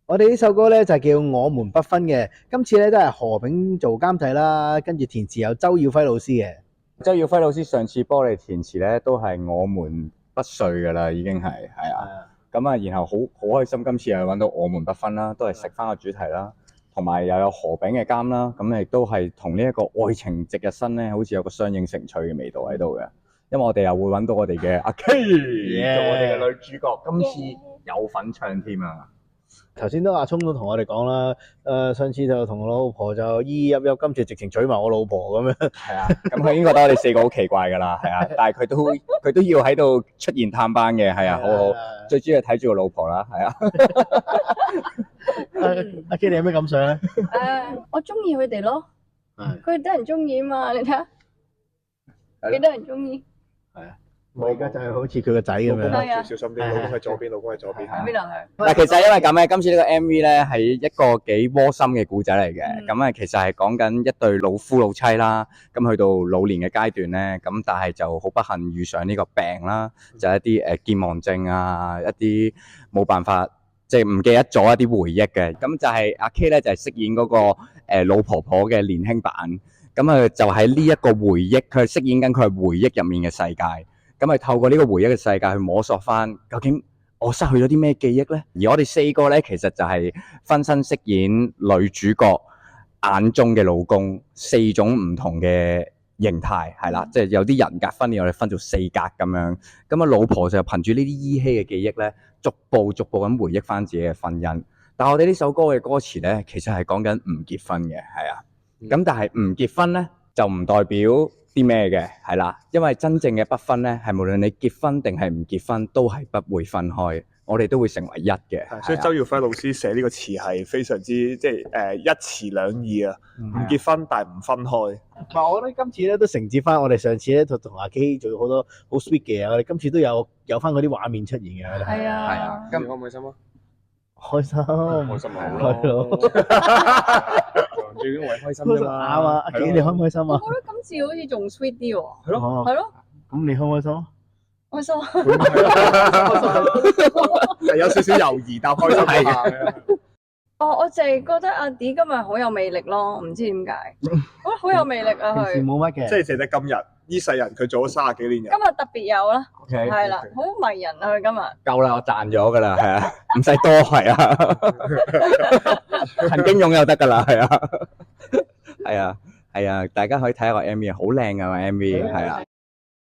我哋呢首歌咧就叫我們不分嘅，今次咧都係何炳做監製啦，跟住填詞有周耀輝老師嘅。周耀輝老師上次幫我哋填詞咧，都係我們不睡噶啦，已經係啊。咁啊，然後好開心，今次又揾到我們不分啦，都係食翻個主題啦，同埋又有何炳嘅監啦，咁亦都係同呢一個愛情值日生咧，好似有個相映成趣嘅味道喺度嘅。因為我哋又會揾到我哋嘅阿 K 做我哋嘅女主角，今次有份唱添啊！頭先都阿聰都同我哋講啦，上次就同我老婆就依依泣泣，今次直情娶埋我老婆咁樣。係啊，咁佢已經覺得我哋四個好奇怪㗎啦，係啊，但係佢都要喺度出現探班嘅，係啊，好好，最主要係睇住個老婆啦，係啊。阿 K 你有咩感想咧？我中意佢哋咯，佢哋得人中意啊嘛，你睇下，幾多人中意？係啊。我而家就係好似佢個仔咁樣，係啊，小心啲，老公喺左邊，老公喺左邊。喺邊度係？嗱，其實因為咁咧，今次呢個 MV 咧係一個幾窩心嘅故仔嚟嘅。咁啊，其實係講緊一對老夫老妻啦，咁去到老年嘅階段咧，咁但係就好不幸遇上呢個病啦，就係一啲健忘症啊，一啲冇辦法即係唔記得咗一啲回憶嘅。咁就係阿 K 咧就係飾演嗰個老婆婆嘅年輕版，咁啊就喺呢一個回憶，佢係飾演緊佢係回憶入面嘅世界。咁係透過呢個回憶嘅世界去摸索翻，究竟我失去咗啲咩記憶呢？而我哋四個呢，其實就係分身飾演女主角眼中嘅老公，四種唔同嘅形態，係啦，即係有啲人格分裂，我哋分做四格咁樣。咁啊，老婆就憑住呢啲依稀嘅記憶呢，逐步咁回憶翻自己嘅婚姻。但係我哋呢首歌嘅歌詞呢，其實係講緊唔結婚嘅，係啊。咁但係唔結婚呢，就唔代表啲咩嘅，係啦，因為真正嘅不分咧，係無論你結婚定係唔結婚，都係不會分開，我哋都會成為一嘅。所以周耀輝老師寫呢個詞係非常之即係一詞兩義啊，唔結婚但係唔分開。唔係，我覺得今次咧都承接翻我哋上次咧同阿 K 做好多好 sweet 嘅嘢，我哋今次都有翻嗰啲畫面出現嘅。係啊，咁開唔開心啊？開心，開心咪好係咯。最緊要係開心啫嘛。啱啊，阿 K 你開唔開心啊？我覺得今次好似仲 sweet 啲喎。係咯，係咯，咁你開唔開心啊？開心。係有少少猶豫但開心下。我淨係覺得阿 D 今日好有魅力咯，唔知點解，我覺得好有魅力啊平時佢。冇乜嘅，即係淨得今日呢世人佢做咗30幾年人。今日特別有啦， OK，係啦，好迷人啊佢今日。夠啦，我賺咗噶啦，係啊，唔使多係啊，曾經擁有得噶啦，係啊，係啊，大家可以睇下個 MV，好靚噶個 MV，係啊。